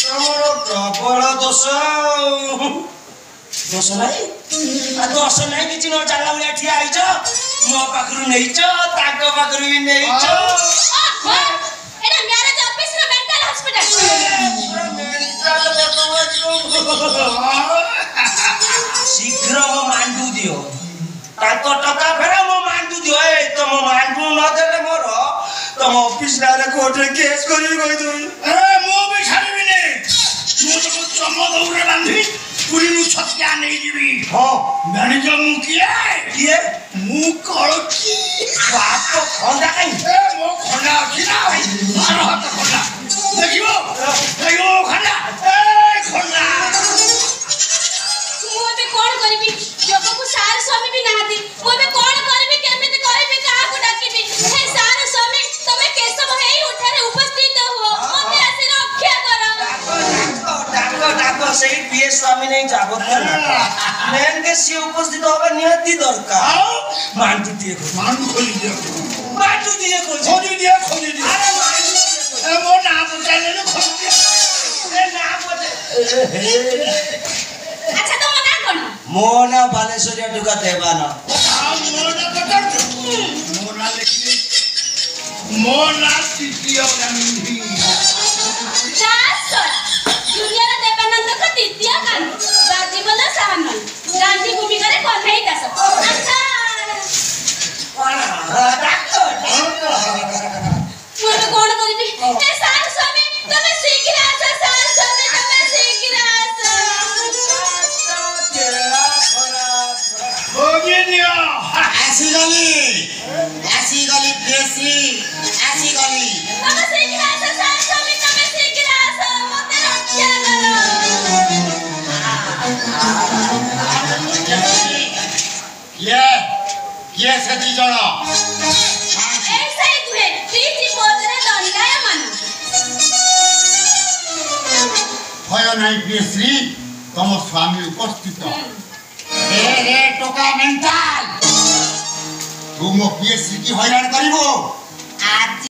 ତମର ପ୍ରବଳ ଦୋଷ ଦୋଷ ନାହିଁ ଦୋଷ ନାହିଁ କିଛି ନ ଜାଣିଲା ଭଳିଆ ଠିଆ ହେଇଛ ମୋ ପାଖରୁ ନେଇଛ ତାଙ୍କ ପାଖରୁ ବି ନେଇଛ ଶୀଘ୍ର ମୋ ମାଣ୍ଡୁ ଦିଅ ତାଙ୍କ ଟଙ୍କା ଫେର ମୋ ମାଣ୍ଡୁ ଦିଅ ଏ ତମ ମାଣ୍ଡୁ ନଦେଲେ ମୋର ତମ ଅଫିସ ନାଁରେ କୋର୍ଟରେ କେସ୍ କରିବି କହିଦେବି ମୁଁ ବି ଛାଡ଼ିବିନି ମୁଁ ତାକୁ ଚମ ଦୌଡ଼ରେ ବାନ୍ଧି ପୁରୀରୁ ଛତିଆ ନେଇଯିବି ହଁ ଜାଣିଛ ମୁଁ କିଏ ମୁଁ କଳକି ବାପ ଖଣ୍ଡା କାହିଁ ମୋ ଖଣ୍ଡା ଅଛି ନା ବାର ହାତ ଖଣ୍ଡା ଦେଖିବ ଖଣ୍ଡା ଖଣ୍ଡା ମୁଁ ଏବେ କଣ କରିବି ଜଗକୁ ସାର ସ୍ୱାମୀ ବି ନାହାନ୍ତି ମୁଁ ଏବେ କଣ କରିବି କେମିତି କହିବି କାହାକୁ ଡାକିବି ହେ ସାର ସ୍ୱାମୀ ତମେ କେଶବ ହେଇ ଉଠାରେ ଉପସ୍ଥିତ ହୁଅ ମତେ ଆସି ରକ୍ଷା କର ডাক সেই পিএ স্বামী নেই যাবতীয় মেনকে সে উপস্থিত হবে নিহাতি দরকার মান্টু দিয়ে খোঁজি দিয়ে আরে মো না বুঝাইলে খোঁজি দিয়ে আচ্ছা তোমার নাম কোন মো না বালেশ্বরিয়া ঢুকা দেবানা মো না তৃতীয় গান্ধী দুনিয়ার দেবানন্দ को तृतीय गांधी बाजी बोला साहनल गांधी भूमिका रे कन्हई दास अच्छा ডাক্তার मैं कोन करबी ए सार स्वामी तमे शीघ्र आस सार स्वामी तमे शीघ्र आस होगी नियो आसी गली बेसी आसी गली तमे शीघ्र आस सार स्वामी तमे शीघ्र आस मते रक्षा करो ये से दी जण ऐसा ही तुहे प्रीति बोधरे दंडाय मन भय नहीं बेसी तुम स्वामी उपस्थित रे टोका मेंटाल तुम पीएससी की हैरान करिवो